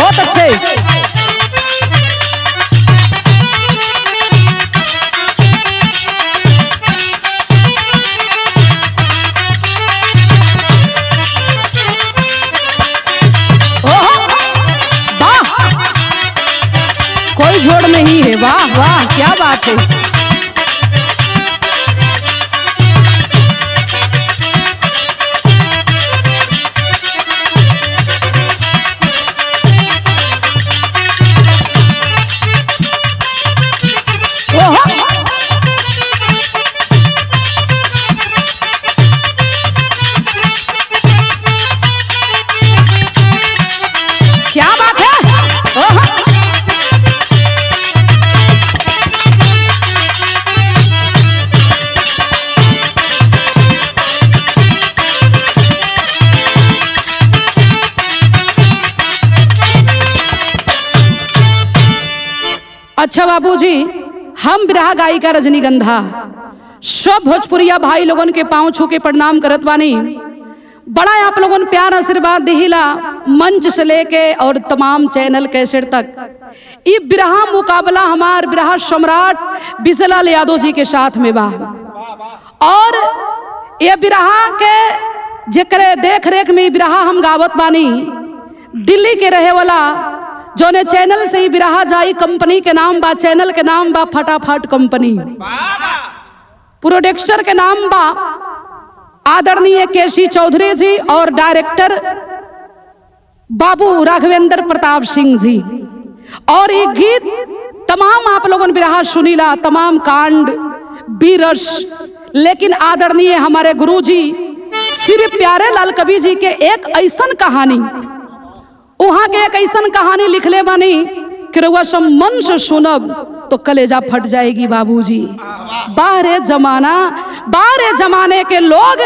बहुत अच्छे। कोई जोड़ नहीं है। वाह वाह क्या बात है। क्या बात है। अच्छा बाबूजी, हम बिरहा गायिका रजनीगंधा सब भोजपुरिया भाई लोगन के पांव छू के प्रणाम करत बानी। बड़ा आप लोगन प्यार आशीर्वाद दिहिला मंच से लेके और तमाम चैनल कैसेट तक। ये बिरहा मुकाबला हमार बिरहा सम्राट बिजलाल यादव जी के साथ में बा और ये बिरहा के जेकरे देख रेख में बिरहा हम गावत बानी। दिल्ली के रहे वाला जोने चैनल से ही बिरहा जाई कंपनी के नाम बा, चैनल के नाम बा फटाफट कंपनी, प्रोड्यूसर के नाम बा आदरणीय केसी चौधरी जी और डायरेक्टर बाबू राघवेंद्र प्रताप सिंह जी। और ये गीत तमाम आप लोगों बिरहा सुनीला, तमाम कांड बीरस, लेकिन आदरणीय हमारे गुरुजी श्री प्यारे लाल कवि जी के एक ऐसन कहानी, वहां के एक ऐसन कहानी लिखले बानी कि रउआ सब मन से सुनब तो कलेजा फट जाएगी बाबूजी। बाहरे जमाने के लोग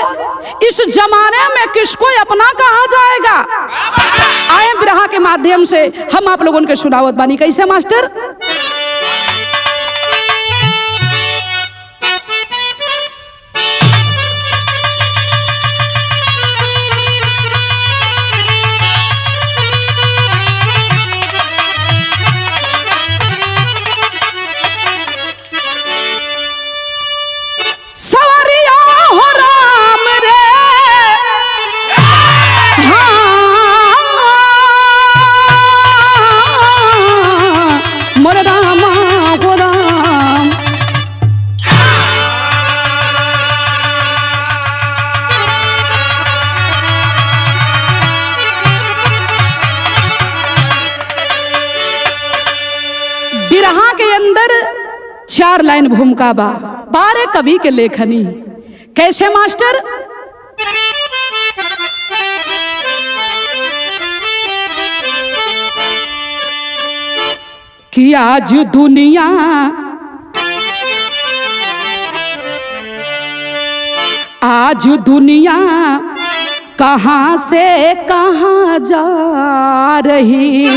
इस जमाने में किसको अपना कहा जाएगा। आए बिरहा के माध्यम से हम आप लोगों के सुनावत बानी। कैसे मास्टर? बिरहा के अंदर 4 लाइन भूमिका बा, 12 कवि के लेखनी। कैसे मास्टर? कि आज दुनिया कहां से कहां जा रही,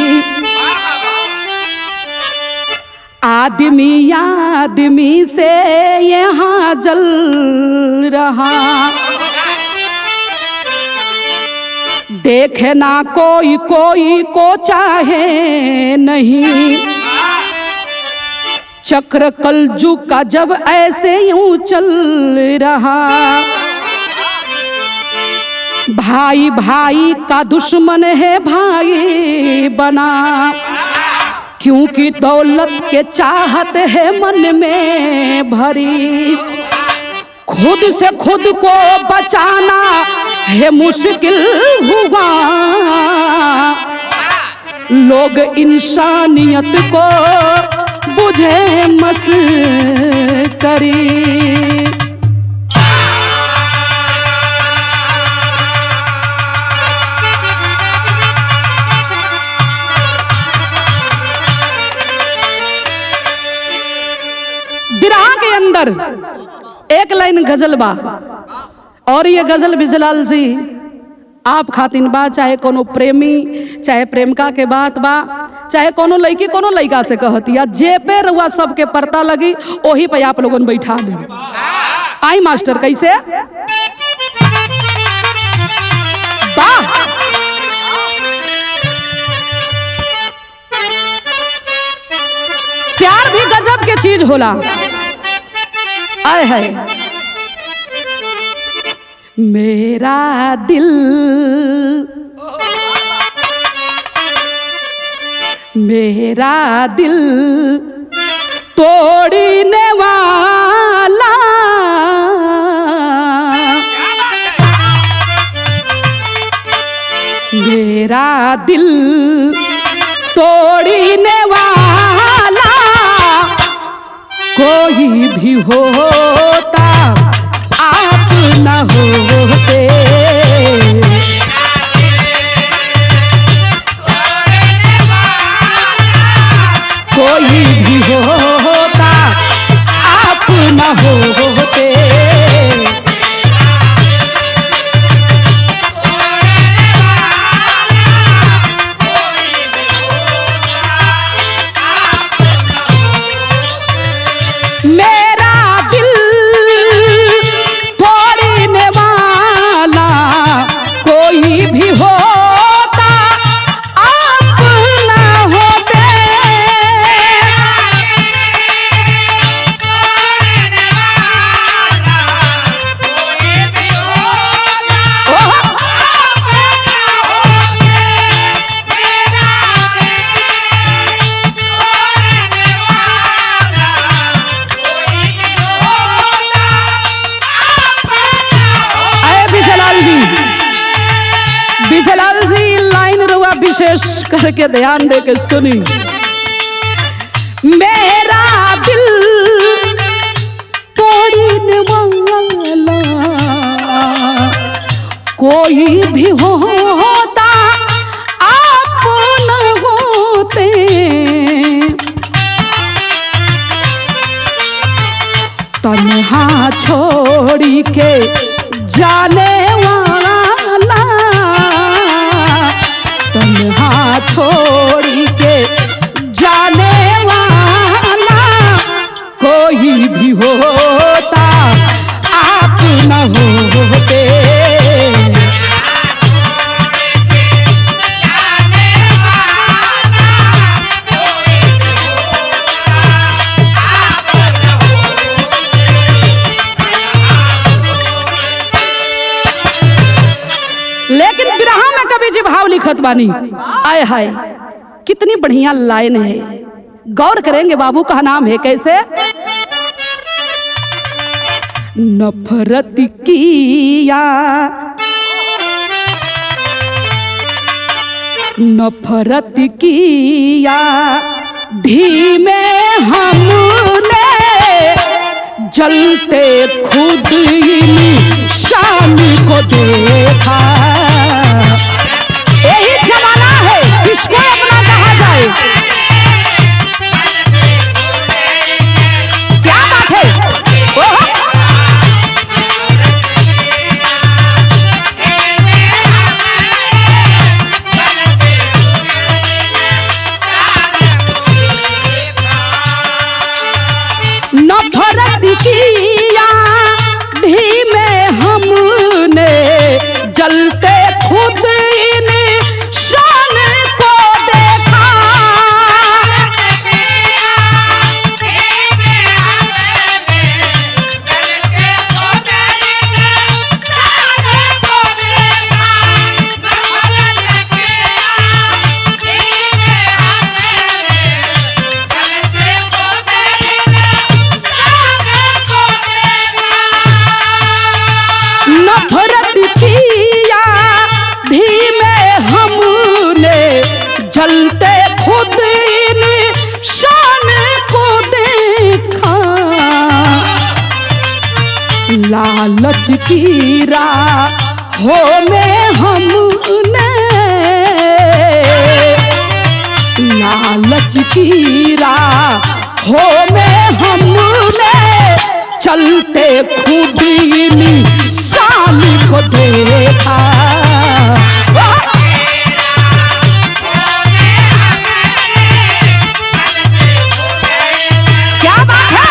आदमी से यहाँ जल रहा, देखना कोई को चाहे नहीं, चक्र कलजुग का जब ऐसे यूं चल रहा, भाई भाई का दुश्मन है भाई बना, क्योंकि दौलत के चाहत है मन में भरी, खुद से खुद को बचाना है मुश्किल हुआ, लोग इंसानियत को बुझे मस्करी। बिरहा के अंदर एक लाइन गजल बा और ये गजल बिजलाल जी आप खातिन बा, चाहे कोनो प्रेमी चाहे प्रेमिका के बात बा, चाहे कोनो लड़की कोनो लड़का से कहतिया, जे पे रुआ सबके पड़ता लगी वही पे आप लोगन बैठा ले। आई मास्टर कैसे? चीज होला। आय है मेरा दिल मेरा दिल तोड़ने वाला मेरा दिल तोड़ने वाला कोई भी होता आप न होते। कोई भी होता आप न होते। मेरा दिल तोड़ने वाला कोई भी होता आप न होते। बिजलाल जी लाइन रुआ विशेष करके ध्यान दे के सुनी। मेरा दिल तोड़ने वाला कोई भी होता आप न होते। तन्हा छोड़ी के जाने वाला तन्हा छोड़ी के जाने वाला कोई भी होता आप न होते। लेकिन बिरहा में कवि जी भाव लिखत बानी। आय हाय कितनी बढ़िया लाइन है, गौर करेंगे बाबू का नाम है कैसे। नफरत किया नफरत किया धीमे हमने जलते खुद शान को देखा। यही जमाना है किसको अपना कहा जाए। क्या बात है। नफरत किया धीमे हमने जलते खुद शान को देखा। नफरत किया धीमे हमने जलते खुद शान को देखा। लालच की राहों में हमने लालच की राहों में हमने चलते खुद शान को देखा। क्या बात है।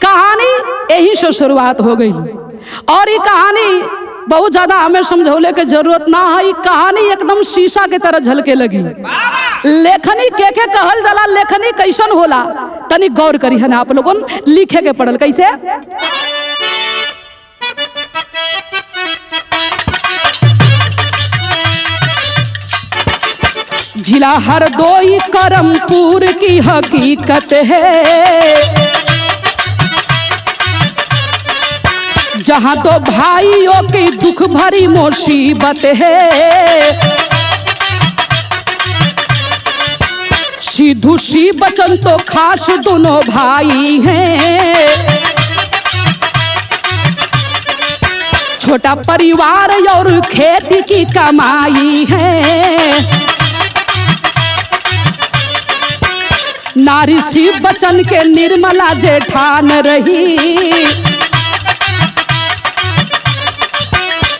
कहानी यही से शुरुआत हो गई और ये कहानी बहुत ज्यादा हमें समझौले के जरूरत ना है। कहानी एकदम शीशा के तरह झलके लगी। लेखनी के कहल जाला, लेखनी कैसन होला तनी गौर करी है ना आप लोगन। लिखे के पड़ल कैसे, जिला हरदोई करमपुर की हकीकत है, जहां दो भाइयों की दुख भरी मुसीबत है। सिद्धू सी बचन तो खास दोनों भाई हैं, छोटा परिवार और खेती की कमाई है। नारी सी बचन के निर्मला जेठान रही,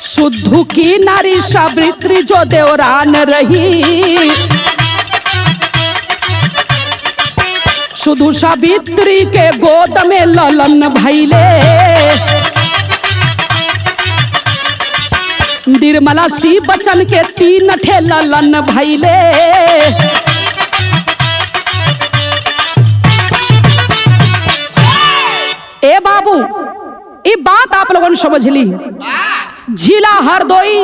शुद्धू की नारी सावित्री जो देवरान रही। शुद्धू सावित्री के गोद में ललन भैले, निर्मला सी बचन के 3 ठे ललन भैले। ए बाबू ये बात आप लोगों ने समझ ली। जिला हरदोई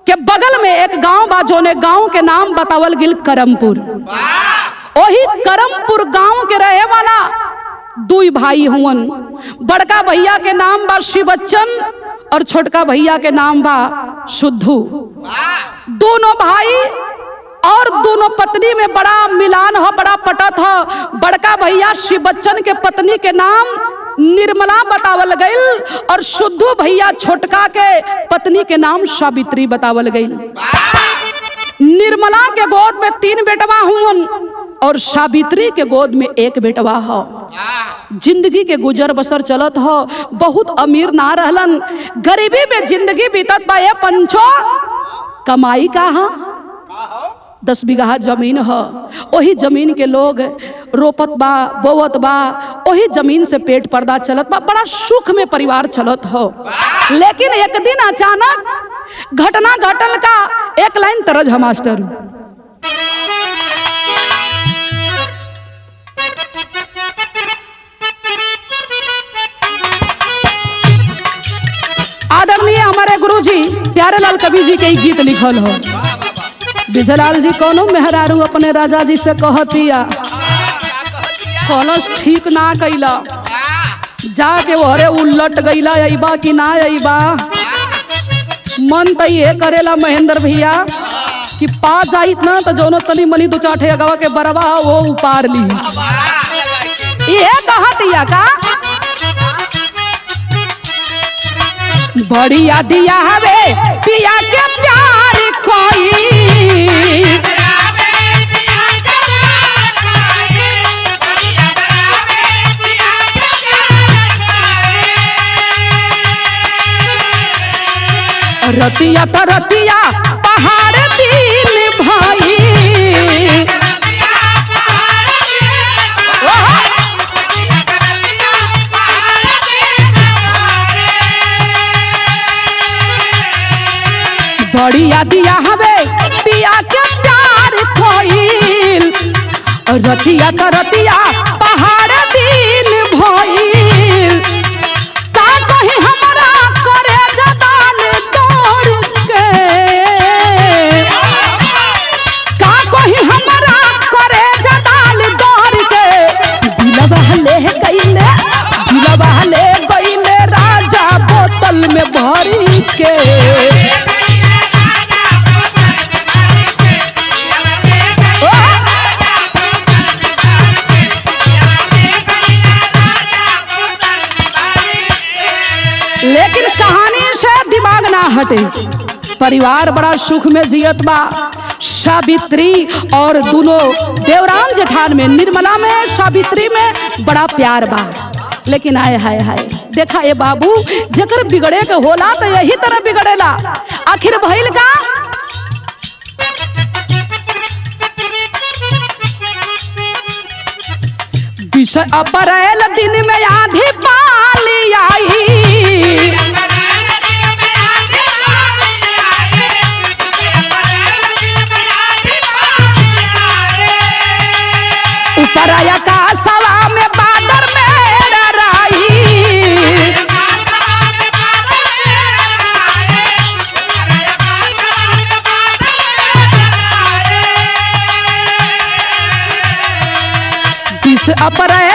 के बगल में एक गांव बा, जोने गांव के नाम बतावल गिल करमपुर। वही करमपुर गांव के रहे वाला 2 भाई हुवन। बड़का भैया के नाम बा शिव बच्चन और छोटका भैया के नाम बा शुद्धू। दोनों भाई और दोनों पत्नी में बड़ा मिलान हो, बड़ा पटत हो। बड़का भैया शिव बच्चन के पत्नी के नाम निर्मला बतावल गईल और शुद्धू भैया छोटका के पत्नी के नाम सावित्री बतावल गईल। निर्मला के गोद में 3 बेटवा हुवन और सावित्री के गोद में 1 बेटवा हो। जिंदगी के गुजर बसर चलत हो, बहुत अमीर ना रहलन, गरीबी में जिंदगी बीतत बा। ये पंचो कमाई का हा 10 बीघा जमीन है, वही जमीन के लोग रोपत बा, बोवत बा, वही जमीन से पेट पर्दा चलत बा, बड़ा सुख में परिवार चलत हो। लेकिन एक दिन अचानक घटना घटल का, एक लाइन तरज है मास्टर। आदरणीय हमारे गुरुजी प्यारेलाल कवि जी के गीत लिखल हो। विजयलाल जी कोनो मेहरारू अपने राजा जी से कहतिया, कलश ठीक ना कैला, जाके वहरे उलट गईला, अइबा कि ना अइबा। मन तो ये करेला महेंद्र भैया कि पा जाइत ना तो जोनो तनी मनी 2-4 ठे अगवा के बरवा वो उपार ली। ये कहतिया का बढ़िया दिया हवे पिया के प्यार कोई, रतिया तो रतिया पहाड़ दिन भाई। बढ़िया दिया हमें पिया के प्यार कोई, रतिया तो रतिया पहाड़ दिन भइल। का कहीं हमारा करे जदाल तोर के, का कहीं हमारा करे जदाल तोर के। दिलवा ले गईले, दिलवा ले गईले राजा बोतल में भरी के। लेकिन कहानी से दिमाग ना हटे, परिवार बड़ा सुख में जियत बा। सावित्री और दोनों देवरान जेठान में, निर्मला में, सावित्री में बड़ा प्यार बा। लेकिन आए हाय हाय देखा ये बाबू, जकर बिगड़े के होला तो यही तरह बिगड़ेला। आखिर भइल का विषय अप्रैल दिन में आधी पाली आई,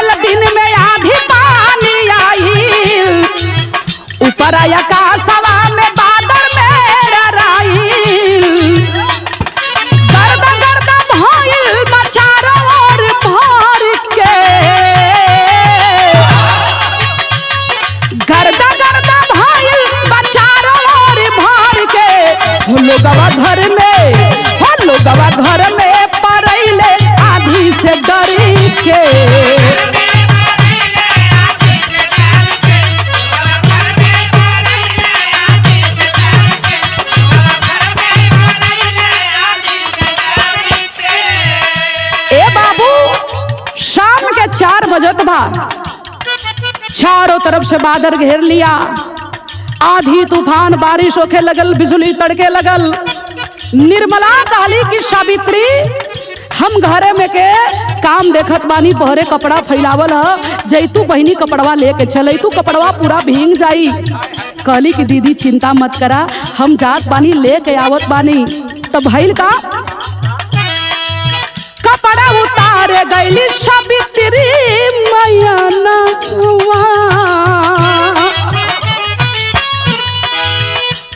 आयल दिन में आधी पानी आईल, ऊपर आकाशवा में बादल में राईल, गर्दा गर्दा भइल चारों ओर भर के, गर्दा गर्दा भइल चारों ओर भर के, हो लोगवा घर में, हो लोगवा घर में परैले आधी से डर के। ए बाबू शाम के 4 बजत बा, चारों तरफ से बादल घेर लिया, आधी तूफान बारिश होके लगल, बिजली तड़के लगल। निर्मला कहली कि सावित्री हम घरे में के काम देखत बानी, बहरे कपड़ा फैलावल ह, जैतू बहिनी कपड़वा लेके चल, तू कपड़वा पूरा भींग जाई। कहली कि दीदी चिंता मत करा, हम जात बानी लेके आवत बानी। तब भइल का, कपड़ा उतार गईली सावित्री मैया नवा,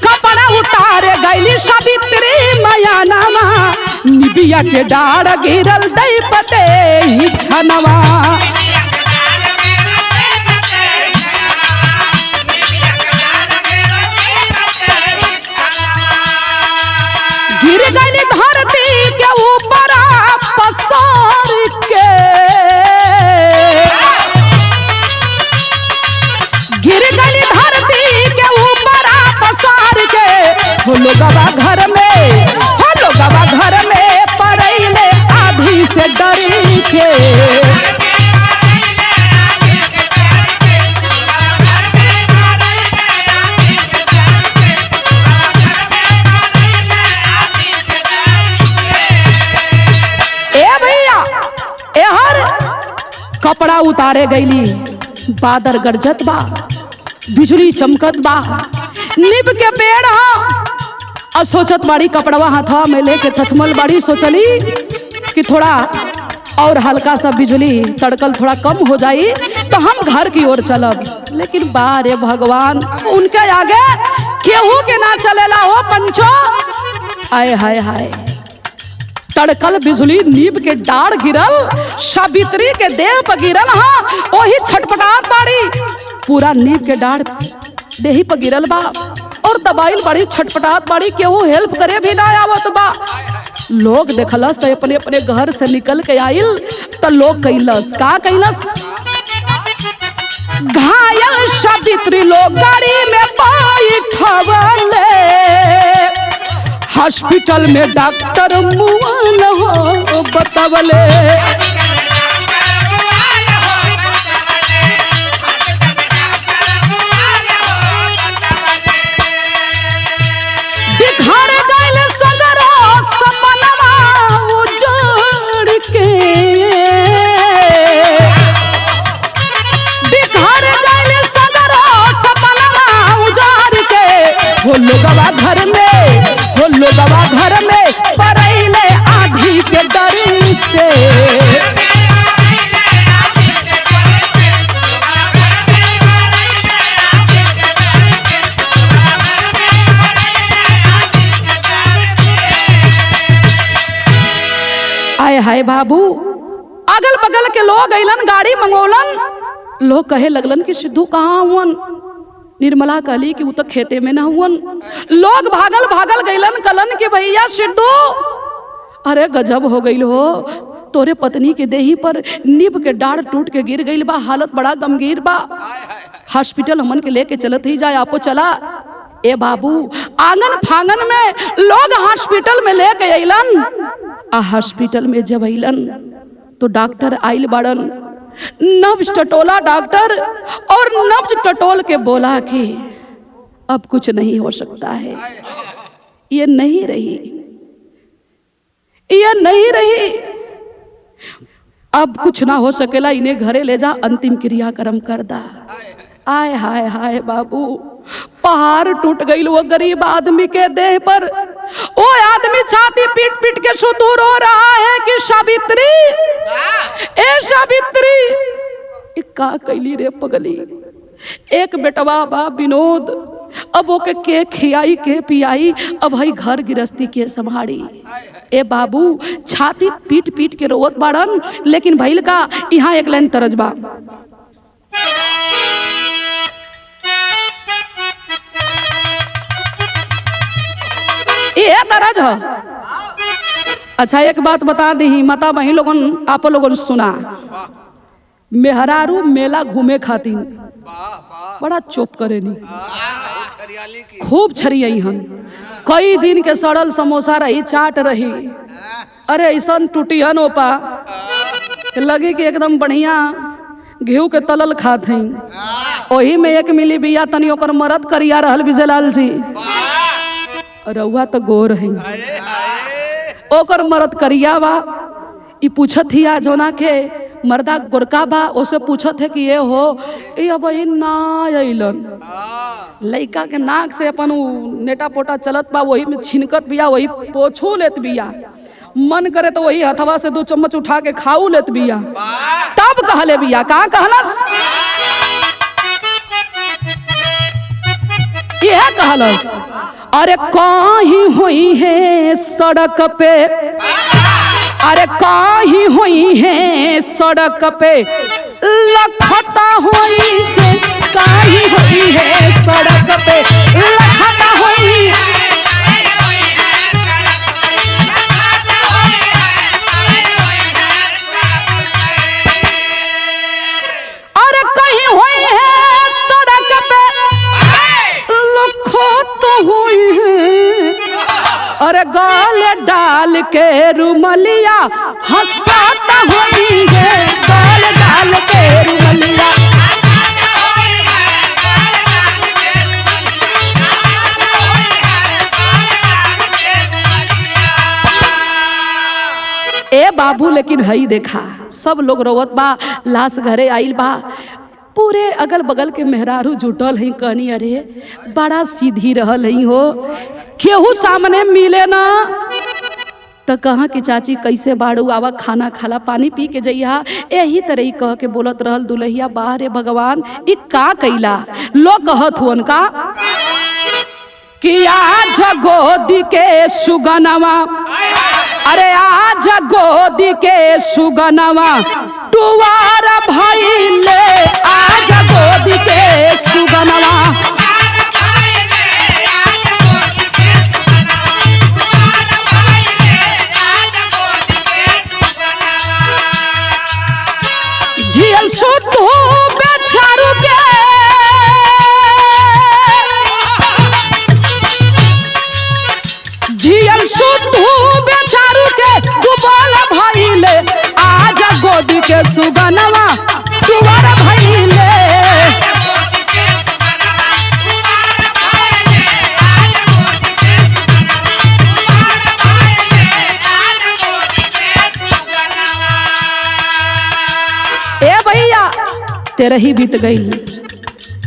कपड़ा उतार गईली सावित्री मैया नवा, निबिया के डाढ़ गिरल दई पते ही छनवा। गिर गईली धरती के ऊपर पसार के, गिर गईली धरती के ऊपर पसार के, हो लोगवा घर में, हो लोगवा घर में परैले आधी से डर के। कपड़ा उतारे गईली, बादल गरजत बा, बिजली चमकत बा, नीब के पेड़ हा, सोचत बाड़ी कपड़वा हाथवा में लेके थथमल बाड़ी, सोचली कि थोड़ा और हल्का सा बिजली तड़कल थोड़ा कम हो जाई तो हम घर की ओर चलब। लेकिन बारे भगवान, उनके आगे केहू के ना चलेला हो पंचो। आय हाय हाय, तड़कल बिजली नीब के डाढ़ गिरल, सावित्री के देह पर गिरल, हाँ वही छटपटात बाड़ी, पूरा नीब के डाढ़ देही पर गिरल बा और दबाइल बाड़ी, छटपटात बाड़ी, केहू हेल्प करे भी ना आवत बा। लोग देखलस तो अपने अपने घर से निकल के आइल, तो लोग कैलस का कैलस, घायल सावित्री लोग गाड़ी में बैठवले, हॉस्पिटल में डॉक्टर मुआन हो बतावले। बिखर गइल सगरो सपनवा उजड़ के, बिखर गइल सगरो सपनवा उजड़ के, हो लोगवा घर में, हो लोगवा घर में परैले आधी के डर से। आय हाय बाबू, अगल बगल के लोग अइलन, गाड़ी मंगोलन, लोग कहे लगलन कि सिद्धू कहाँ हुवन। निर्मला कहली कि उ तो खेते में न हुवन। लोग भागल भागल गइलन, कलन कि भैया सिद्धू, अरे गजब हो गइल हो, तोरे पत्नी के देही पर नीब के डाढ़ टूट के गिर गइल बा, हालत बड़ा गंभीर बा, हॉस्पिटल हमन के लेके चलत ही जाए, आपो चला। ए बाबू, आंगन फांगन में लोग हॉस्पिटल में लेके अइलन, आ हॉस्पिटल में जब अइलन तो डॉक्टर आइल बाड़न, नब्ज टटोला डॉक्टर, और नब्ज टटोल के बोला कि अब कुछ नहीं हो सकता है, ये नहीं रही, ये नहीं रही, अब कुछ ना हो सकेला, इन्हें घरे ले जा, अंतिम क्रियाक्रम कर दा। आय हाय हाय बाबू, पहाड़ टूट गई वो गरीब आदमी के देह पर। वो आदमी छाती पीट पीट के सुतूर हो रहा है कि सावित्री, ए सावित्री, का कैली रे पगली। एक बेटवा बा विनोद, अब ओके के खियाई के पियाई, अब हई घर गृहस्थी के संभाड़ी। ए बाबू छाती पीट पीट के रोवत बाड़न, लेकिन भइल का यहाँ एक लाइन तरज बा। ये तरज ह। अच्छा एक बात बता दी माता बहन लोगन, आप लोगन सुना, मेहरारू मेला घूमे खातिर बड़ा चुप करे नी, खूब छरियई हन। कई दिन के सड़ल समोसा रही, चाट रही, अरे ऐसा टूटियन ओपा लगे कि एकदम बढ़िया घी के तलल खात हई। वही में एक मिली बिया तनी ओकर मरद करिया रहल विजयलाल जी, रउआ तो गोर है, ओकर मरद करिया बा। ई पूछत हिया जोना के मर्दा गोरका बा, ओसे पूछत है कि ये हो ये अब ना अइलन। लइका के नाक से अपन नेटा पोटा चलत बा, वही में छिनकत बिया, वही पोछू लेत बिया, मन करे तो वही हथवा से 2 चम्मच उठा के खाऊ लेत बिया। तब कहले बिया, का कहलस? यह कहलस, अरे कहीं हुई है सड़क पे, अरे कहीं हुई है सड़क पे लखता हुई है, कहीं हुई है सड़क पे लखता हुई। अरे कहीं हुई है सड़क पे लखता हुई है, अरे गाले डाल के रुमलिया हंसाता हुई है, गाले डाल के रुमलिया। ए बाबू लेकिन हई देखा सब लोग रोवत बा, लाश घरे आइल बा, पूरे अगल बगल के मेहरारू जुटल है। कहनी अरे बड़ा सीधी रहल है हो, केहू सामने मिले ना तो कहा कि चाची कैसे बाड़ू, आवा खाना खाला, पानी पी के जइहा, यही तरह कह के बोलत रहल दुल्हिया। बाहरे भगवान ई का कैला। लोग कहत हुन का कि आज गोदी के सुगनवा, अरे आज गोदी के सुगनवा टुवार भइले, आज गोदी के सुगनवा। जियल सुधू बेचारू के, जियल सुधू बेचारू के डुबल भइले, आज गोदी के सुगनवा टुवार भइले। ए भैया तेरा ही बीत गई,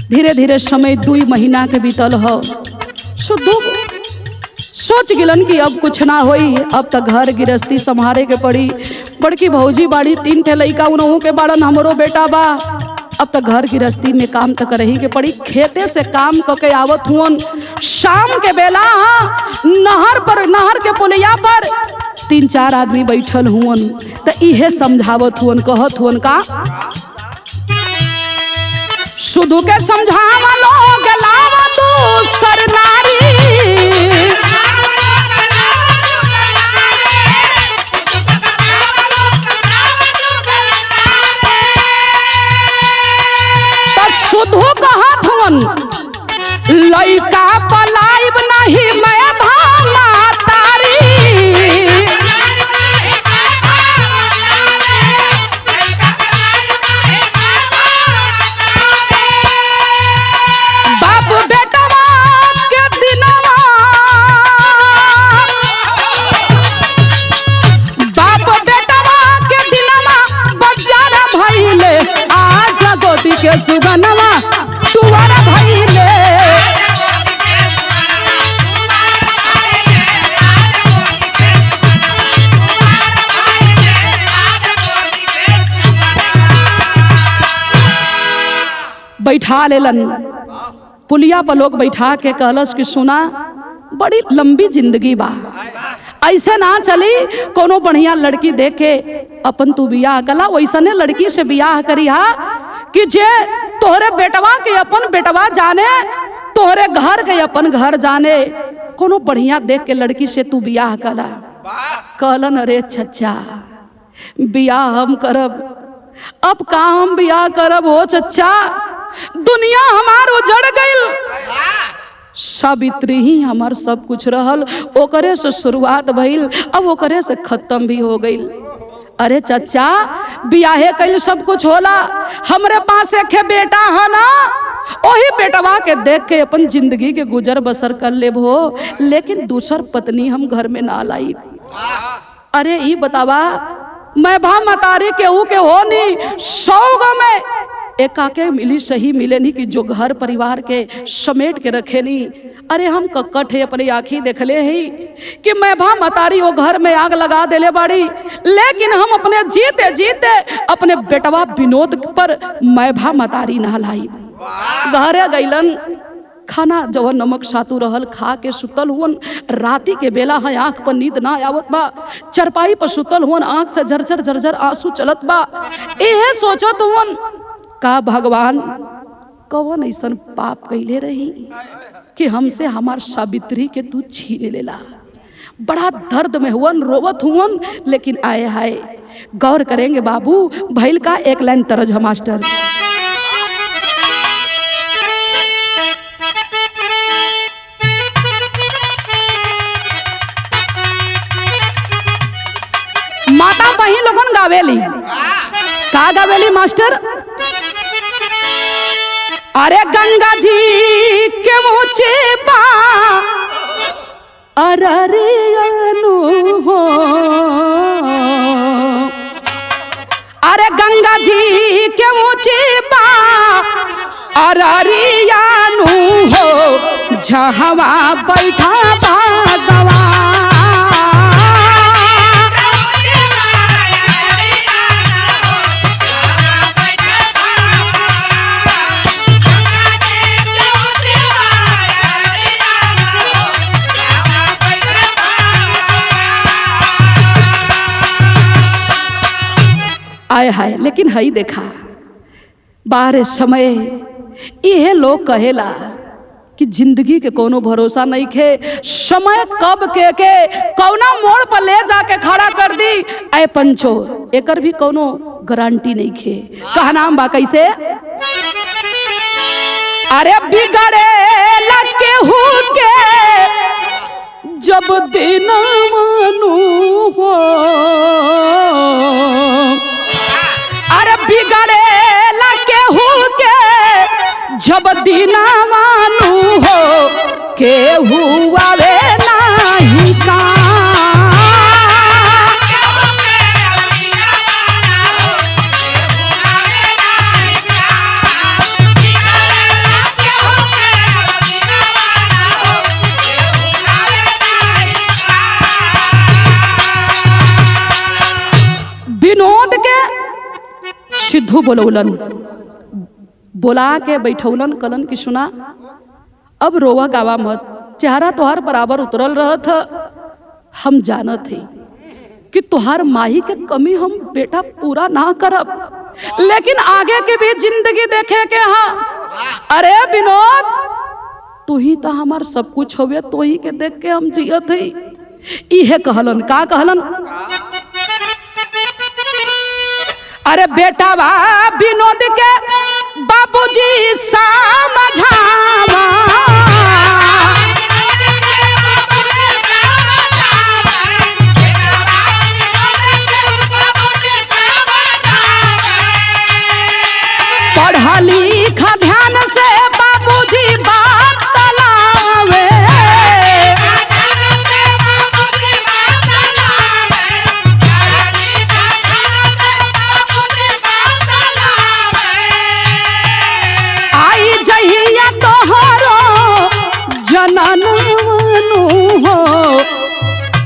धीरे धीरे समय 2 महीना के बीतल हो। शुद्धू सोच गिलन कि अब कुछ ना होई, अब तक घर गृहस्थी संभारे के पड़ी। बड़की भौजी बाड़ी, 3 ठे लइका उनहु के बाड़न, हमरो बेटा बा। अब तक घर गृहस्थी में काम तक रही के पड़ी। खेते से काम करके आवत हुन, शाम के बेला नहर पर, नहर के पुलिया पर 3-4 आदमी बैठल हुन, तो इहे समझावत हुन, कहत हुन का शुद्धू के समझावा लोग लावा तू सरनारी, शुद्धू कहत हुन लइका पलाइब नहीं मैं भामा तारी। बाप बेटवा के दिनवा, बाप बेटवा के दिनवा बजारा भइले, आज गोदी के सुगनवा टुवारा भइले। बैठा लेलन। पुलिया पर लोग बैठा के कहलस कि सुना बड़ी लंबी जिंदगी बा, ऐसे ना चली, कोनो बढ़िया लड़की देख के अपन तू बियाह कला, वैसने लड़की से बियाह करिहा कि जे तोहरे बेटवा के अपन बेटवा जाने, तोहरे घर के अपन घर जाने, कोनो बढ़िया देख के लड़की से तू बियाह कला। कहलन अरे चचा बियाह हम करब, अब का हम बियाह करब हो चचा, दुनिया हमार उजड़ गइल, सावित्री ही हमार सब कुछ रहल, ओकरे से शुरुआत भइल, अब ओकरे से खत्म भी हो गइल। अरे चचा बियाहे कइल सब कुछ होला, हमरे पास एक बेटा है ना, वही बेटवा के देख के अपन जिंदगी के गुजर बसर कर लेब हो, लेकिन दूसर पत्नी हम घर में ना लाई। अरे ई बतावा मैं भा मतारी केहू के हो नहीं, 100 गो में एकाके मिली सही मिले नहीं कि जो घर परिवार के समेट के रखे नहीं। अरे हम कक्कट है अपनी आँखी देखले ही कि मैं भा मतारी वो घर में आग लगा देले बाड़ी, लेकिन हम अपने जीते जीते अपने बेटवा विनोद पर मैं भा मतारी ना लाई। घरे गइलन, खाना जवन नमक सातु रहल खा के सुतल हुन, राती के बेला है आँख पर नींद ना आवत बा, चरपाई पर सुतल हुन, आँख से झरझर झरझर आंसू चलत बा। एहे सोचत हुन का भगवान कौन ऐसन पाप कैले रही कि हमसे हमार सावित्री के तू छीन लेला। बड़ा दर्द में हुवन, रोवत हुवन, लेकिन आए हाय गौर करेंगे बाबू भैल का एक लाइन तरज है मास्टर। माता बहिन लोगन गावेली, का गावेली मास्टर? अरे गंगा जी के ऊंचे बा अररियानु हो, अरे गंगा जी के ऊंचे बा अररियानु हो, जहवा बैठा बागवा। आय हाय, लेकिन हई देखा बाहर समय यह लोग कहेला कि जिंदगी के कोनो भरोसा नहीं खे, समय कब के कौना मोड़ पर ले जाके खड़ा कर दी ऐ पंचो, एकर भी कोनो गारंटी नहीं खे। कहा नाम बा कैसे? अरे बिगड़े लगे हु के जब दिन मानू हो, अरे बिगड़े लगे हु के जब दीना मानू हो, केहू आवे नाही का। विनोद के सिद्धू बोलौलन, बोला के बैठौलन, कलन की सुना अब रोवा गावा मत, चेहरा तोहार बराबर उतरल रहत, हम जानत ही कि तोहार माही के कमी हम बेटा पूरा ना करब, लेकिन आगे के भी जिंदगी देखे के हाँ। अरे विनोद तू ही तो हमार सब कुछ होवे, तो ही के देख के हम जियत ही। इहे कहलन, का कहलन? अरे बेटा बा विनोद के बाबूजी समझावा, पढ़ा लिखा ध्यान से बाबूजी बात तलावे,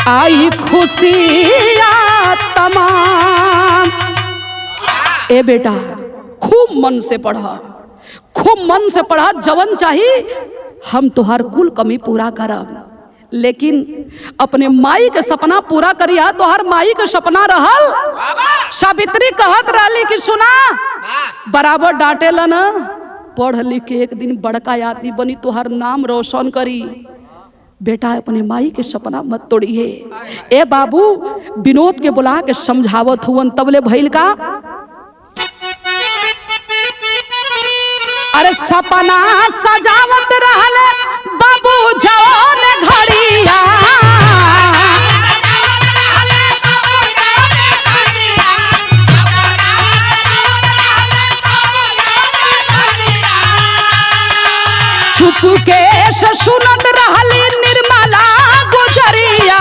आई खुशियाँ तमाम। ए बेटा खूब मन से पढ़ा, खूब मन से पढ़ा, जवन चाहिए हम तुहार कुल कमी पूरा करब, लेकिन अपने माई के सपना पूरा करिया। तोहर माई के सपना रहल, सावित्री कहत रहली कि सुना बराबर डांटे ला न, पढ़ लिख के एक दिन बड़का आदमी बनी, तोहर नाम रोशन करी। बेटा अपने माई के सपना मत तोड़िए। ए बाबू विनोद के बुला के समझावत हुवन, तबले भइल का अरे सपना सजावत रहल बाबू जौन घड़िया, चुपके से सुनत रहली निर्मला गुजरिया।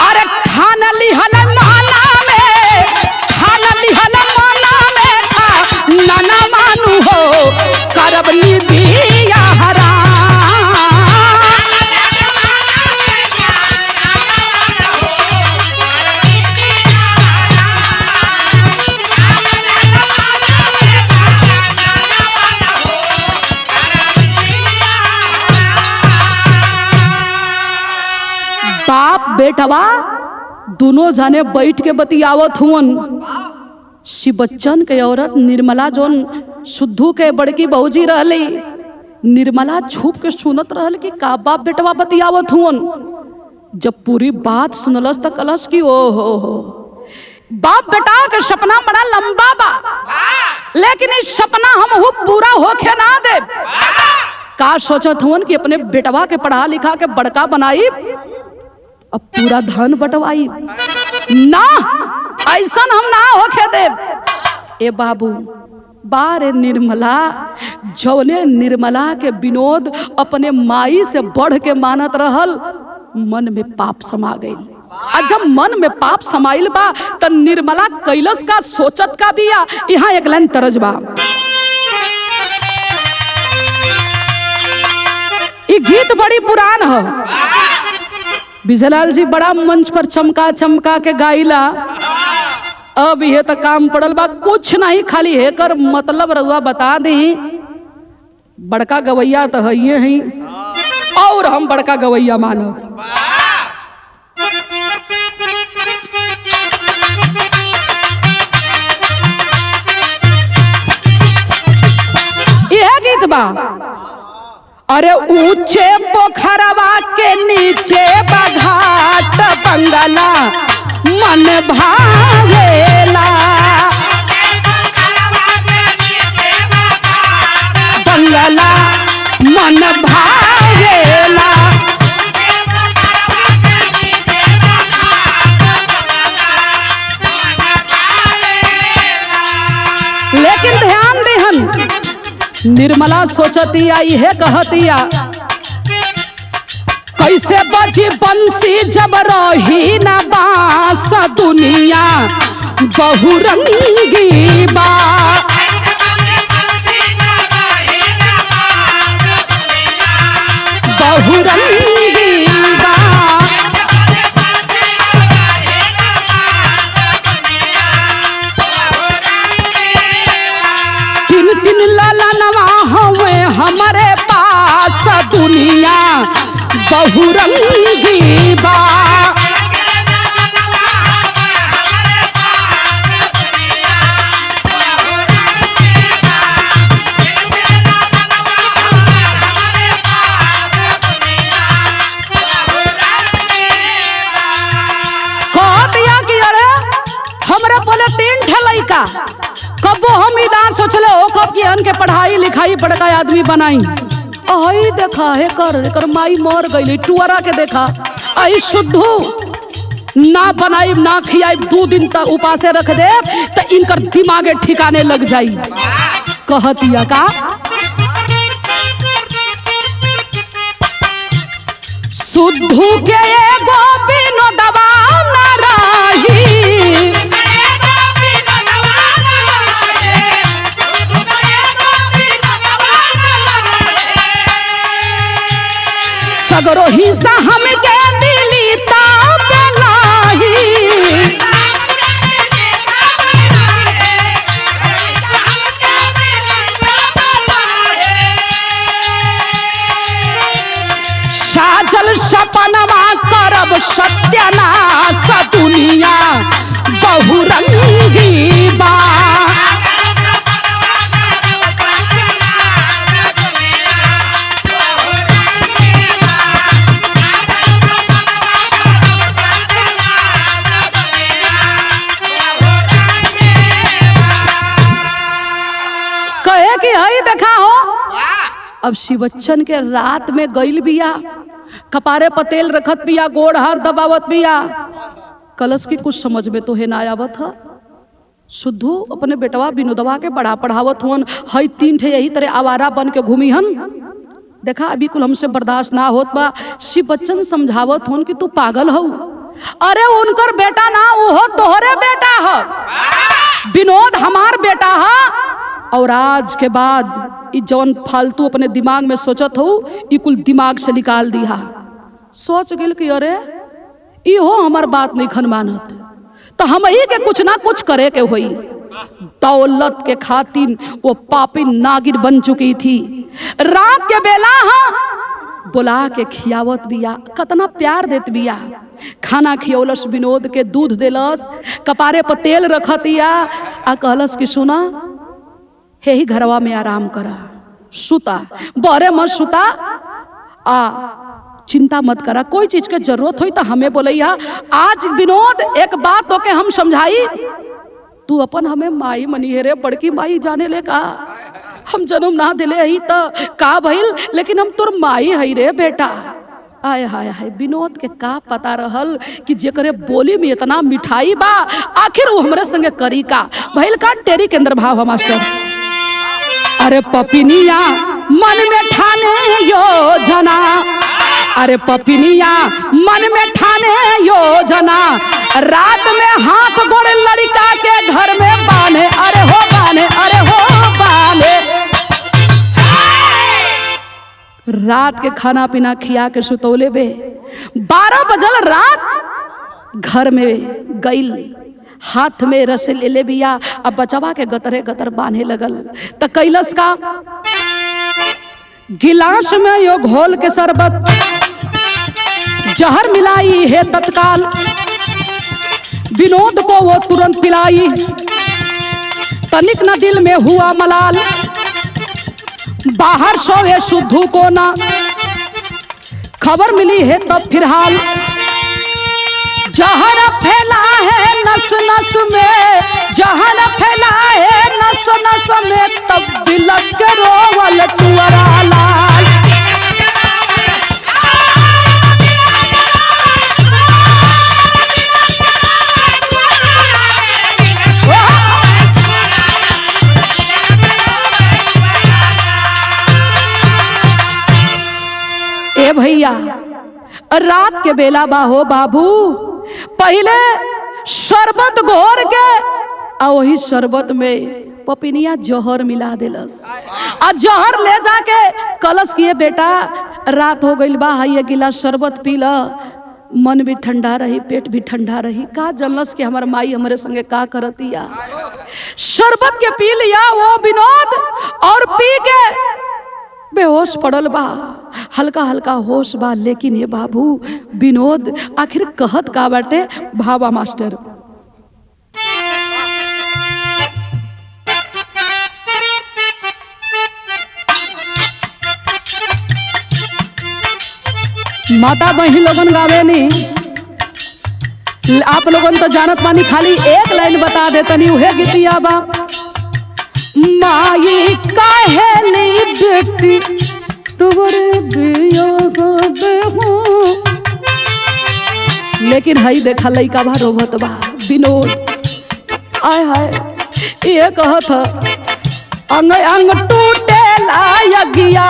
अरे ठान लिहल माना में, ठान लिहल माना में था नाना मानू हो करब निदिया हरा। बाप बेटवा दोनों जाने बैठ के बतियावत हुवन। शिव बच्चन के औरत निर्मला जोन शुद्धू के बड़की बहूजी रहली, निर्मला छुप के सुनत रहल कि का बाप बेटवा बतियावत हुवन। जब पूरी बात सुनलस त कलस कि ओ हो बाप बेटा के सपना बड़ा लंबा बा, लेकिन इस सपना हम पूरा होके ना दे। का सोचत हुवन कि अपने बेटवा के पढ़ा लिखा के बड़का बनाई, अब पूरा धन बटवाई ना, ऐसा हम ना होके दे। ए बाबू बारे निर्मला, जौने निर्मला के विनोद अपने माई से बढ़ के मानत रहल, मन में पाप समा गई। और जब मन में पाप समाइल बा त निर्मला कैलस का सोचत का बिया। यहाँ एक लाइन तरज बा, ये गीत बड़ी पुरान है, विजयलाल जी बड़ा मंच पर चमका चमका के गाइला। अब यह तो काम पड़ल बा, कुछ नहीं खाली है कर मतलब रहुआ बता दी। बड़का गवैया तो है ये ही, और हम बड़का गवैया मानो। यह गीत बा, अरे ऊंचे पोखरवा के नीचे बघाट बंगला मन भावेला, बंगला मन भावेला। लेकिन ध्यान देहन, निर्मला सोचतिया यह कहतिया, कैसे बजी बंसी जब रही न बास दुनिया बहुरंगी बा। बहुरंगी बा, तीन तीन ललनवा हवे हमारे पास दुनिया बहुरंगी बा। हमरा बोले 3 ठे लइका, कबो हम ई ना सोचले हो कब कि अन के पढ़ाई लिखाई बड़का आदमी बनाई। आई देखा है कर माई मर गई, टुअरा के देखा आई शुद्धू ना बनाई ना खियाई, 2 दिन तक उपासे रख दे तो इनकर दिमागे ठिकाने लग जाई। कहतिया का शुद्धू के एगो विनोदवा ना रही, सगरो हिस्सा हमके दिली ताप नाही। साजल सपनवा करब सत्यानाश दुनिया बहुरंगी बा। कहे कि हई देखा हो अब शिवच्चन के रात में गईल बिया, कपारे पतेल रखत बिया, गोड़ हाथ दबावत बिया। कलश की कुछ समझ में तो है ना आवत है। शुद्धू अपने बेटवा विनोदवा के बड़ा पढ़ावत हुन, हई तीन ठे यही तरह आवारा बन के घूमी हन। देखा अभी कुल हमसे बर्दाश्त ना होत बा। शिव बच्चन समझावत हुन कि तू पागल हो। अरे उनकर बेटा ना वो तोहरे बेटा है, विनोद हमार बेटा है। और आज के बाद ई जौन फालतू अपने दिमाग में सोचत हो ई कुल दिमाग से निकाल दिया। सोच गिल कि अरे ई हो हमार बात नहीं खन मानत, तो हम ही के कुछ ना कुछ करे के होई। दौलत के खातिर वो पापी नागिन बन चुकी थी। रात के बेला हाँ बुला के खियावत बिया, कितना प्यार देत बिया। खाना खियौलस, विनोद के दूध देलस, कपारे पर तेल रखतिया आ कहलस कि सुना हे ही घरवा में आराम करा, सुता बरे मत सुता, आ चिंता मत करा, कोई चीज के जरूरत हुई तो हमें बोलैया। आज विनोद एक बात तो के हम समझाई, तू अपन हमें माई मनी है रे, बड़की माई जाने ले का हम जन्म ना दिले ही तो का भइल, लेकिन हम तुर माई है रे बेटा। आय हाय हाय, विनोद के का पता रहल कि जेकरे बोली में इतना मिठाई बा, आखिर वो हमरे संगे करी का। भइल का टेरी के अंदर भाव है मास्टर। अरे पपिनिया मन में ठाने योजना, अरे पपिनिया मन में ठाने योजना, रात में हाथ गोड़ लड़का के घर में बांधे, अरे हो बांधे, अरे हो बांधे। रात के खाना पीना खिया के सुतौले बे, 12 बजल रात घर में गईल, हाथ में रस ले ले बिया, अब बचवा के गतरे गतर बांधे लगल। त कैलस का गिलास में यो घोल के शरबत, जहर मिलाई है तत्काल, विनोद को वो तुरंत पिलाई, तनिक न दिल में हुआ मलाल, बाहर सोए शुद्धू को ना खबर मिली है तब फिर हाल, जहर फैला है नस नस में, जहर फैला है नस नस में, तब बिलक के रोवल तुअरा लाल। ए भैया रात के बेला बाहो बाबू, पहले शरबत घोर के आ वही शरबत में पपिनिया जहर मिला देलस, आ जहर ले जाके कलश किए बेटा रात हो गई बा, ये गिलास शरबत पी ल, मन भी ठंडा रही, पेट भी ठंडा रही। का जलस के हमार माई हमारे संगे का करतिया, शरबत के पी लिया वो विनोद, और पी के बेहोश पड़ल बा, हल्का हल्का होश बा। लेकिन ये बाबू विनोद आखिर कहत का बाटे, भावा मास्टर। माता बहन लोगन गावे नी, आप लोगन तो जानत मानी, खाली एक लाइन बता दे तनी, उहे गीतिया बा। माई काहेली बेटी तुवरे बिया हो, लेकिन हई देखा लइका भा रोवत बा विनोद, आय हाय ये कहत अंग अंग टूटे लायगिया,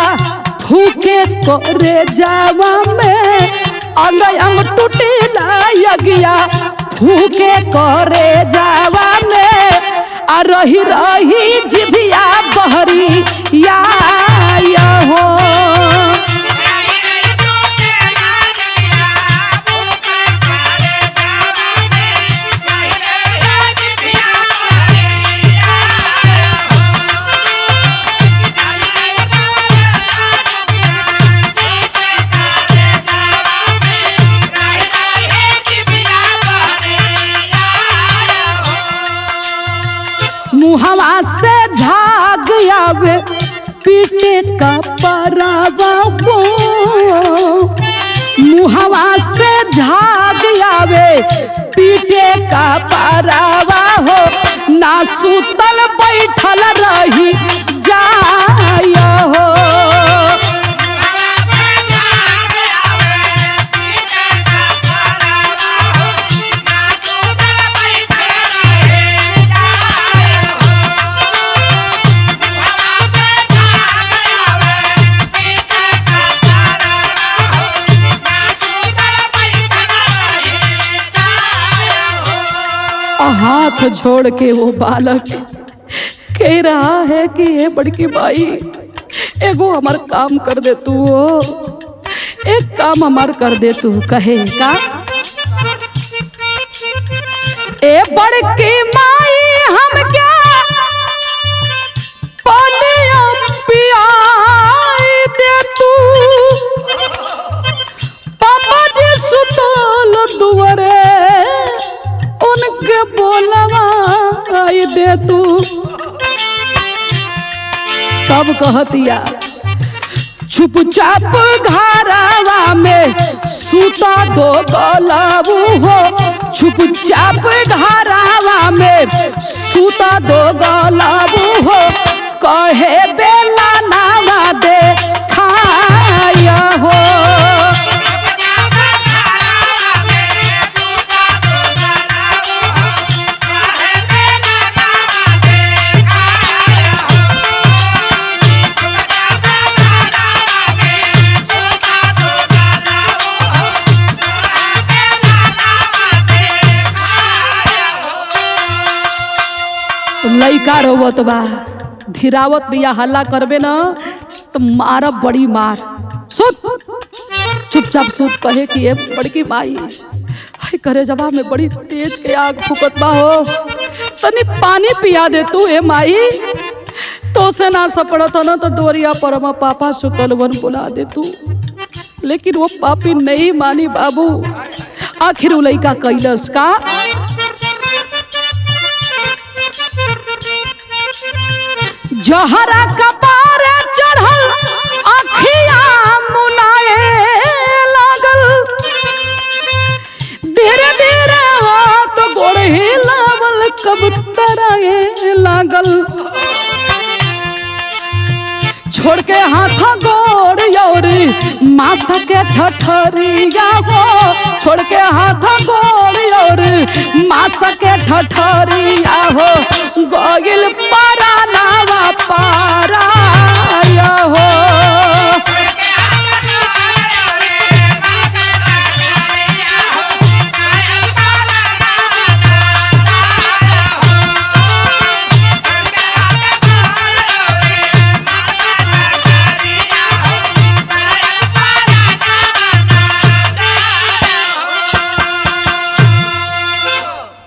फूके करे जावा में, अंग अंग टूटे लायगिया, फूके करे जावा में, आ रही रही जिभिया बहरी या हो। का परावा हो, मुहवा से झाग आवे पीटे का परावा हो, ना सुतल बैठल रही जाय हो। हाथ जोड़ के वो बालक कह रहा है कि ये बड़की भाई एगो हमार काम कर दे तू, हो एक काम हमार कर दे तू। कहे का ए बड़की माई हम क्या पानिया पियाई दे तू, पापा जी सुतल दुआरे उनके बोलवाई दे तू। तब कहतिया चुपचाप घरवा में सूता दो गलबू हो, चुपचाप घरवा में सूता दो गलबू हो, कहे बेला नावा दे खाया हो। लइका रोवत बा, धीरावत बिया, हल्ला करबे ना तो मारब बड़ी मार, सुत चुपचाप सुत। कहे कि ये बड़की माई हाय करे जवाब में बड़ी तेज के आग फुकत बा हो, तनी पानी पिया दे तू ए माई। तो से ना सपड़त ना तो दोरिया पर पापा सुतलवन बुला दे तू, लेकिन वो पापी नहीं मानी बाबू। आखिर लइका कैलस का जहरा कपारे चढ़ल आखिया मुनाए लागल, धीरे धीरे हाथ गोड़ हिलावल कबूतराए लागल। छोड़ के हाथ गोड़ और मासा के ठठरिया हो, छोड़ के हाथ गोड़ और मासा के ठठरिया हो, गोगिल पारा नावा पारा हो।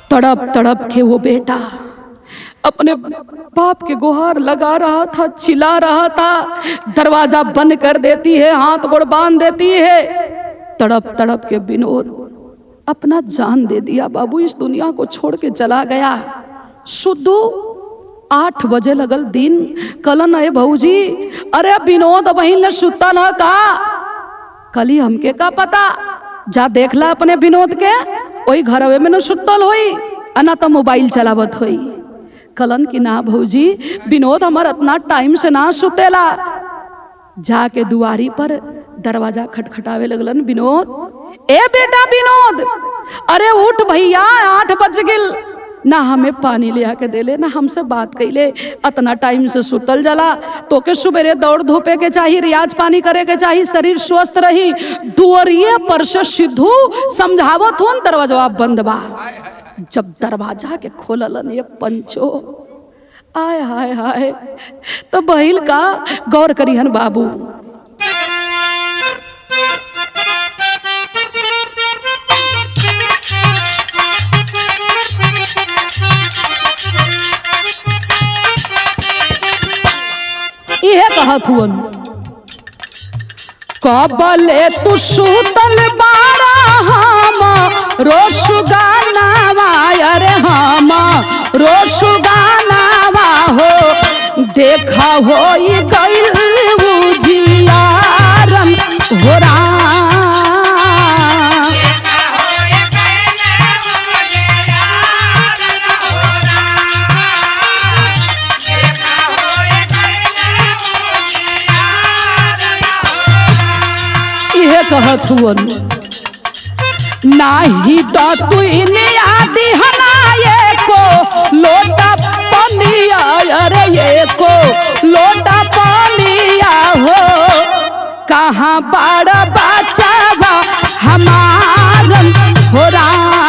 तड़प तड़प के वो बेटा अपने बाप के गुहार लगा रहा था, चिल्ला रहा था। दरवाजा बंद कर देती है, हाथ गोड़ बांध देती है। तड़प तड़प के विनोद अपना जान दे दिया बाबू, इस दुनिया को छोड़ के चला गया। शुद्धू 8 बजे लगल दिन, कलन है भौजी, अरे विनोद वहीं ले सुतल है का? कली हमके का पता, जा देखला अपने विनोद के, वही घरवे में न सुतल होई, अना तो मोबाइल चलावत होई। कलन की ना भौजी, विनोद हमार इतना टाइम से ना सुतेला। जाके दुआरी पर दरवाजा खटखटावे लगलन विनोद, ए बेटा विनोद, अरे उठ भैया, 8 बज गिल, ना हमें पानी ले आके देले, ना हमसे बात कैले, इतना टाइम से सुतल जला। तो के सुबेरे दौड़ धूपे के चाहिए, रियाज पानी करे के चाहिए, शरीर स्वस्थ रही। दुआरिये पर से सिद्धू समझावत हो, दरवाजा बंद बा। जब दरवाजा के खोललन ये पंचो, आय हाय हाय, तो बहिल का गौर करिहन बाबू। इहे कहत हुन, कबले तू सुतल बारा हम रोसुगानावा, अरे हम रोसुगानावा हो, देखा हो गइल कहत हुवन नाही तो तू आदि हनाए को लोटा पनिया, अरे ये को लोटा पनिया हो कहाँ बड़ा बचावा हमारन हो रहा।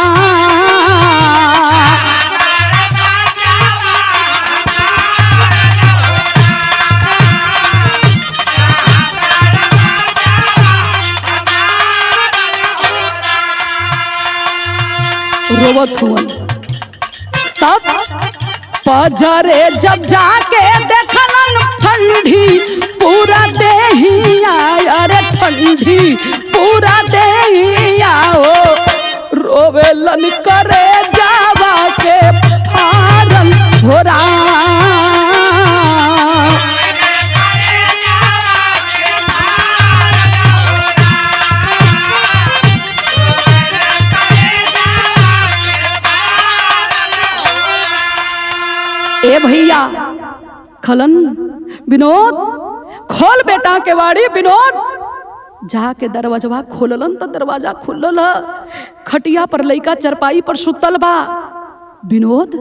रोवत हुआ तब पजरे जब जाके देखलन ठंडी पूरा देहिया, अरे ठंडी पूरा देहिया हो रोवेलन करे जावा के फारन हो रहा। ए भैया खलन विनोद खोल बेटा के वाड़ी। विनोद जाके दरवाजा खोललन तो दरवाजा खुलल, खटिया पर लइका चरपाई पर सुतल बा। विनोद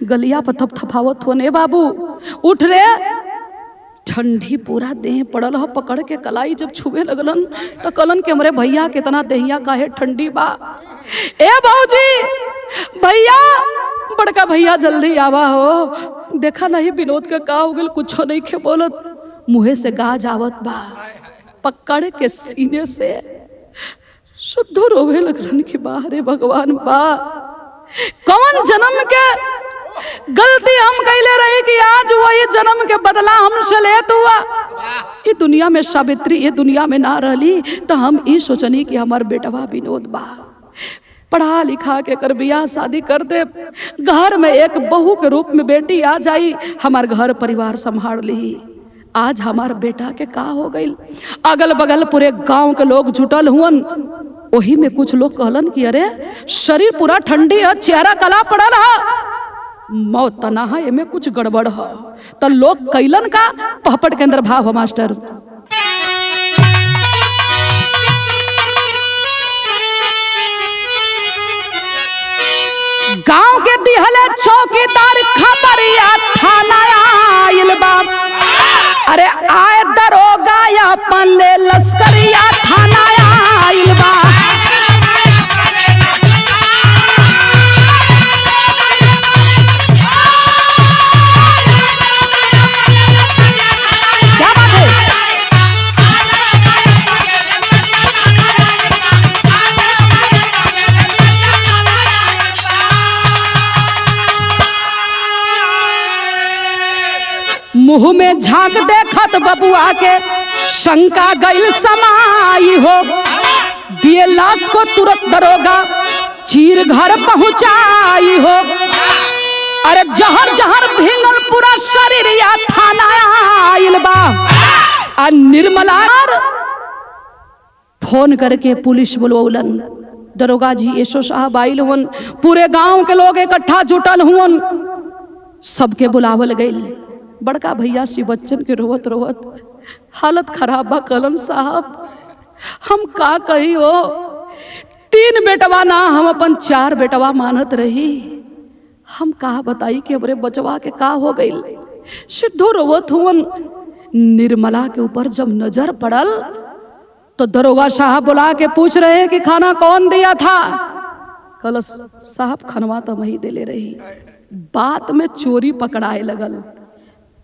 गलिया पर थपथपावत होने बाबू उठ रे। ठंडी पूरा देह पड़ल ह, पकड़ के कलाई जब छुए लगलन तो कलन के हमरे भैया कितना देहिया काहे ठंडी बा। ए बाबूजी भैया बड़का भैया जल्दी आवा हो, देखा नहीं विनोद का का हो गल, कुछ नहीं के बोलत, मुहे से गाज आवत बा। पकड़ के सीने से शुद्ध रोवे लगलन कि बाहरे भगवान बा कौन जन्म के गलती हम कैले रही कि आज वही जन्म के बदला हमसे लेत हुआ। ये दुनिया में सावित्री ये दुनिया में ना रहली तो हम ई सोचनी कि हमार बेटवा विनोद बा, पढ़ा लिखा के कर बियाह शादी कर दे, घर में एक बहू के रूप में बेटी आ जाई, हमार घर परिवार संभाल ली। आज हमार बेटा के का हो गई। अगल बगल पूरे गांव के लोग जुटल हुअन, वही में कुछ लोग कहलन कि अरे शरीर पूरा ठंडी है, चेहरा कला पड़ल है, मौत तना है, एमे कुछ गड़बड़ है। तो लोग कैलन का पहपट के अंदर भाव है मास्टर। गांव के दिहले चौकीदार खबरिया थाना आइल बा, अरे आए दरोगा या पल्ले लश्करिया थाना आइल बा। क्या बात है। मुंह में झांक देखत बबुआ के शंका गइल समाई हो, दिए लाश को तुरंत दरोगा चीर घर पहुंचाई हो। अरे जहर जहर भींगल पूरा शरीर या थाना आइल बा। निर्मला फोन करके पुलिस बुलवलन, दरोगा जी एसो साहब आइल हुन, पूरे गांव के लोग इकट्ठा जुटल हुन, सबके बुलावल गइल। बड़का भैया शिव बच्चन के रोवत रोवत हालत खराब बा। कलन साहब हम का कही हो, 3 बेटवा ना हम अपन 4 बेटवा मानत रही, हम कहा बताई कि हमरे बचवा के का हो गइल। सिद्धो रोवत हुन। निर्मला के ऊपर जब नजर पड़ल तो दरोगा साहब बुला के पूछ रहे कि खाना कौन दिया था। कल साहब खनवा तो वही दिले रही। बात में चोरी पकड़ाए लगल।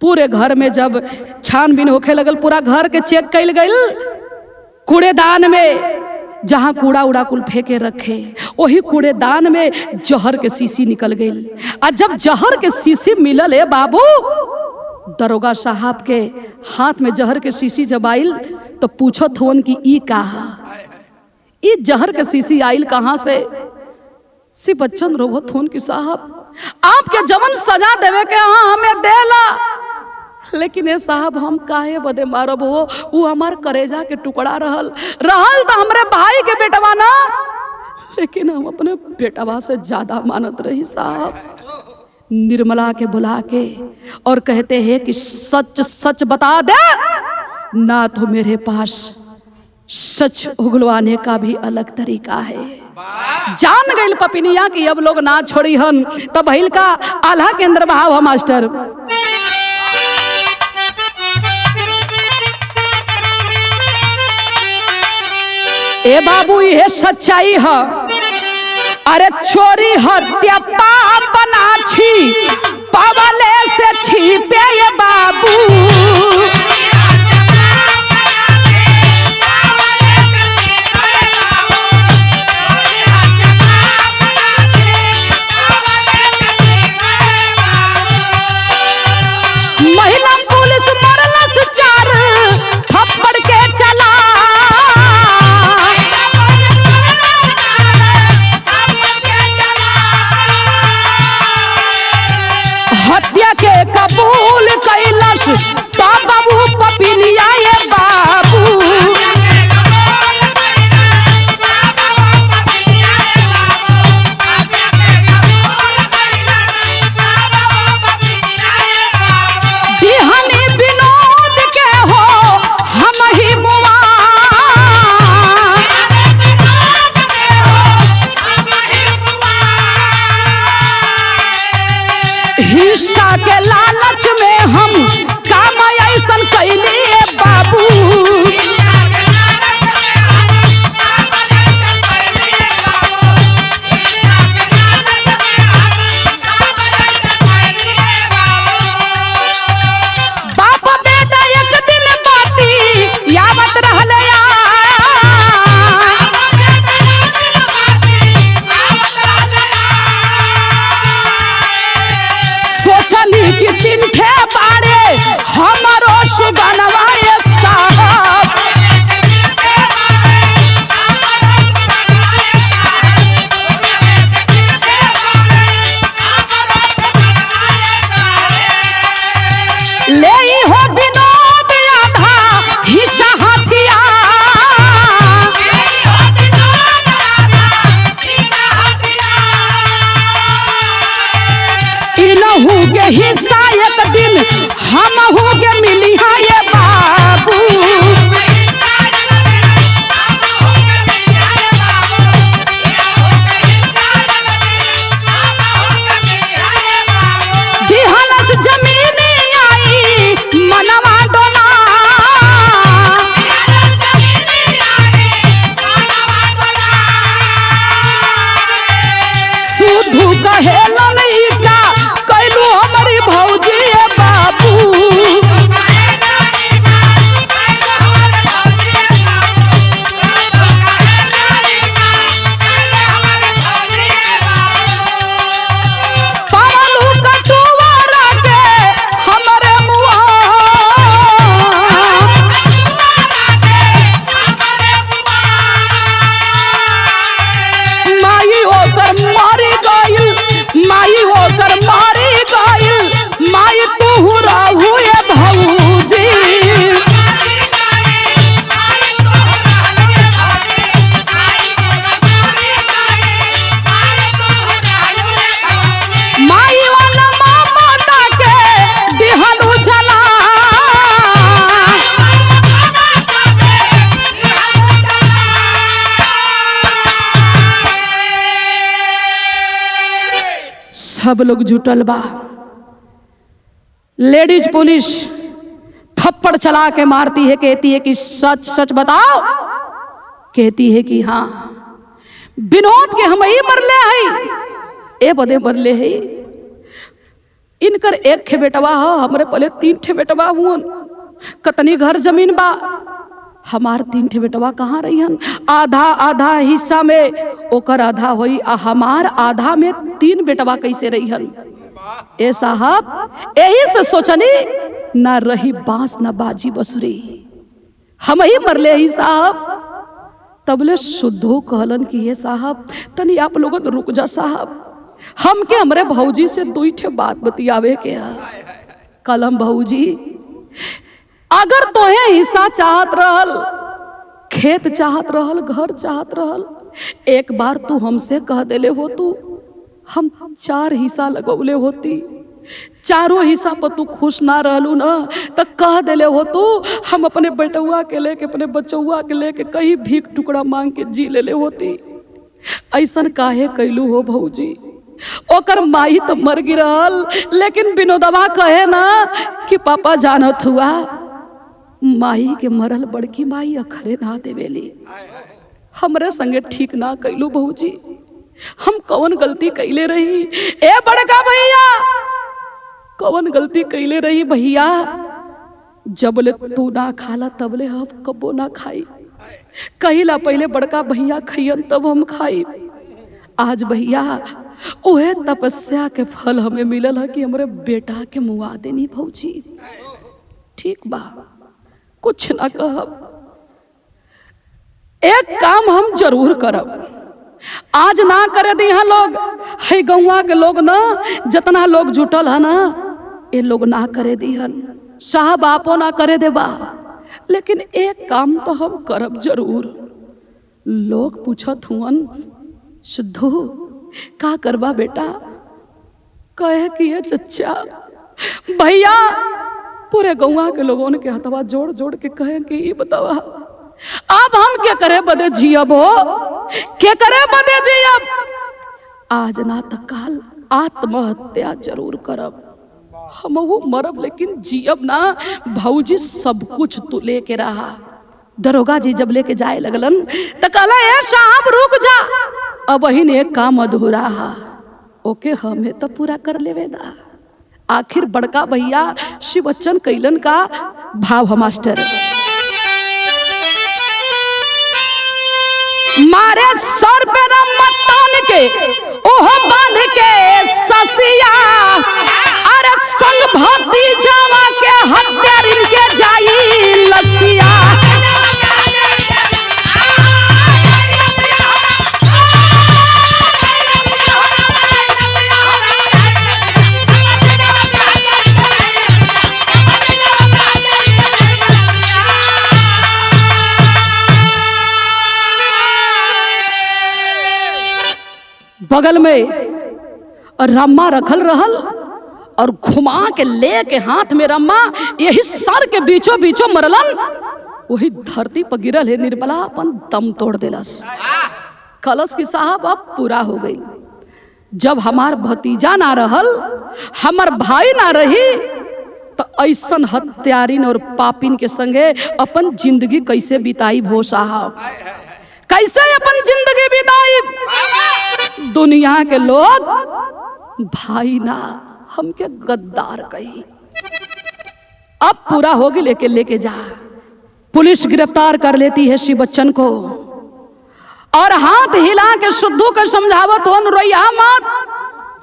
पूरे घर में जब छानबीन होखे लगल, पूरा घर के चेक कैल गइल। कूड़ेदान में जहां कूड़ा उड़ा कुल फेंके रखे, वही कूड़ेदान में जहर के शीशी निकल गई। और जब जहर के शीशी मिलल है बाबू, दरोगा साहब के हाथ में जहर के शीशी जब आइल तो पूछत होन कि ई कहा, ई जहर के शीशी आइल कहाँ से। शिव बच्चन रोवत होन कि साहब आपके जवन सजा देवे के हाँ हमें देला, लेकिन ये साहब हम काहे बदे मारब हो, वो हमार करेजा के टुकड़ा रहल तो हमरे भाई के बेटवा ना, लेकिन हम अपने बेटवा से ज्यादा मानत रही साहब। निर्मला के बुला के और कहते हैं कि सच सच बता दे, ना तो मेरे पास सच उगलवाने का भी अलग तरीका है। जान गई पपिनिया कि अब लोग ना छोड़ी हन, तब हिल का आल्हा के अंदर भाव है मास्टर। ए बाबू ये सच्चाई है, अरे चोरी हत्या पाप ना छी पावले से छिपे ये बाबू। महिला पुलिस मरलस 4 थप्पड़ के चला, हत्या के कबूल कैलस तो बाबू पपिनिया ये बाबू। दिहनी विनोद के हो हम ही मुआ, हिस्सा के लालच में हम काम ऐसन कैली बाबू। बाप बेटा एक दिन बाटी यावत रहले सोचनी कि 3 ठे बारे हमारो सुगनवा ये साहब। ले हो विनोद आधा हिस्सा हाथिया, इनहू के हिस्सा एक दिन हम हो के मिली है ये बाबू। दिहलस जमीनी आई मनवा डोला, सुधु कहेलन ई का कैलू हमारी भौजी ये बाबू। पावलू कटुआरा के हमरे मुआ, माई होकर मारी गइल, माई होकर मारी गइल, माई तू रहू ये भौजी। माई वाला ममता के दिहलू जला, सब लोग जुटल बा। लेडीज पुलिस थप्पड़ चला के मारती है, कहती है कि सच सच बताओ, कहती है कि हाँ विनोद के हम ही मरले है, ए बदे मरले है। इनकर 1 ठे बेटवा हो, हमरे पहले 3 ठे बेटवा हुन, कतनी घर जमीन बा, हमार 3 ठे बेटवा कहाँ रही हन। आधा आधा हिस्सा में ओकर आधा होई, आ हमार आधा में 3 बेटवा कैसे रही हन। ए साहब यही से सोचनी ना रही बांस ना बाजी बसुरी, हम ही मरले ही साहब। तबले शुद्धो कहलन कि ये साहब तनी आप लोगन रुक जा साहब, हमके हमरे भौजी से 2 ठे बात बतियावे के है। कलम भौजी अगर तोहे हिस्सा चाहत रहल, खेत चाहत रहल, घर चाहत रहल, एक बार तू हमसे कह देले हो, तू हम 4 हिस्सा लगौले होती, चारों हिस्सा पर तू खुश ना रहलू ना तो कह देले हो तू हम अपने बेटुआ के लेके अपने बचौआ के लेके कहीं भीख टुकड़ा मांग के जी ले होती। ऐसन काहे कैलू हो भौजी? ओकर माई तो मर गिरल, लेकिन विनोदवा कहे ना कि पापा जानत हुआ माई के मरल बड़की माई अखरे ना देवेली। हमरे संगे ठीक ना कैलू भौजी, हम कौन गलती कैले रही? ए बड़का भैया कौन गलती कैले रही भैया? जबले तू ना खाला तबले हम कबो ना खाई। कहिला पहले बड़का भैया खइयन तब हम खाई। आज भैया उहे तपस्या के फल हमें मिलल है कि हमरे बेटा के मुआ देनी भौजी। ठीक बा, कुछ ना कहब, एक काम हम जरूर करब। आज ना करे दी हैं लोग, है गौवा के लोग ना जितना लोग जुटल है ना ये लोग ना करे दी हन, साहब आपो ना करे देबा, लेकिन एक काम तो हम करब जरूर। लोग पूछत हुअन सिद्धू का करबा बेटा? कहे कि ये चच्चा भैया पूरे गौवा के लोगों के हथवा जोड़ जोड़ के कहे कि ये बतावा अब हम क्या करे बदे जियब हो, क्या करे बदे जियब? आज ना तो काल आत्महत्या जरूर करब। हम वो मरब लेकिन जियब ना। भौजी सब कुछ तू लेके रहा। दरोगा जी जब लेके जाए लगलन तो कहला ए साहब रुक जा, अब वही ने एक काम अधूरा है, ओके हमें तो पूरा कर लेवे दा। आखिर बड़का भैया शिव बच्चन कैलन का भाव है मास्टर। मारे सर पे रमतान के ओह बांध के ससिया, अरे संग भक्ति जावा के हत्यार इनके जाई लसिया। बगल में रम्मा रखल रहल और घुमा के लेके हाथ में रम्मा यही सर के बीचों बीचों मरलन। वही धरती पर गिरल है निर्मला अपन दम तोड़ देलस। कलश की साहब अब पूरा हो गई। जब हमार भतीजा ना रहल, हमार भाई ना रही, तो ऐसन हत्यारिन और पापिन के संगे अपन जिंदगी कैसे बिताई भो साहब? कैसे अपन जिंदगी बिताई? दुनिया के लोग भाई ना हमके गद्दार कही। अब पूरा होगी, लेके जा। पुलिस गिरफ्तार कर लेती है शिव बच्चन को और हाथ हिला के शुद्धू को समझावत हो रोइया मत,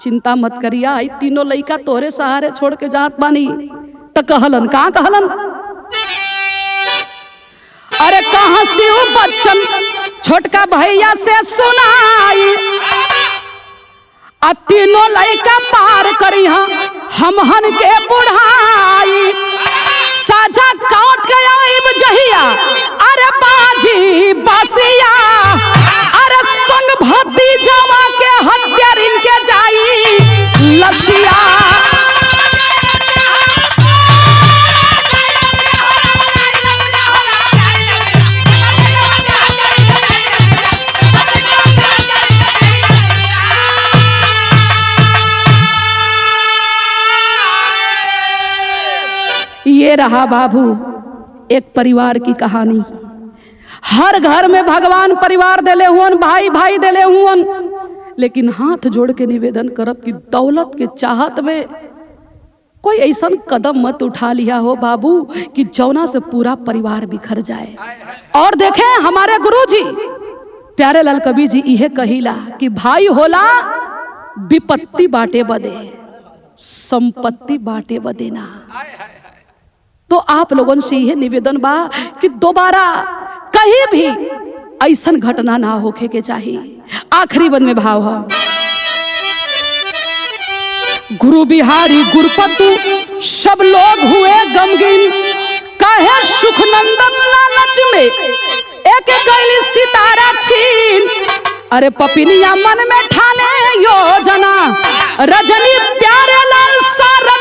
चिंता मत करिया, तीनों लइका तोरे सहारे छोड़ के जात बानी। तो कहलन का कहलन, अरे कहां शिव बच्चन छोटका भैया से सुनाई, तीनों लइका पार करी हमहन के बुढ़ाई। साझा काट के आइब जहिया अरे बाजी बासिया, अरे संग भक्ति जावा के हत्यार इनके जाई लसिया। ये रहा बाबू एक परिवार की कहानी। हर घर में भगवान परिवार देले हुअन, भाई भाई देले हुअन, लेकिन हाथ जोड़ के निवेदन करब कि दौलत के चाहत में कोई ऐसा कदम मत उठा लिया हो बाबू कि जौना से पूरा परिवार बिखर जाए। और देखें हमारे गुरुजी प्यारे लाल कवि जी यह कहिला कि भाई होला विपत्ति बाटे बदे, संपत्ति बाटे बदे ना। तो आप लोगों से यह निवेदन बा कि दोबारा कहीं भी ऐसा घटना ना होके के चाहिए। आखिरी बंद में भाव है, गुरु बिहारी गुरुपतु सब लोग हुए गमगीन, कहे सुखनंदन लालच में एक गैली सितारा छीन। अरे पपिनिया मन में ठाने योजना, रजनी प्यारे लाल सारा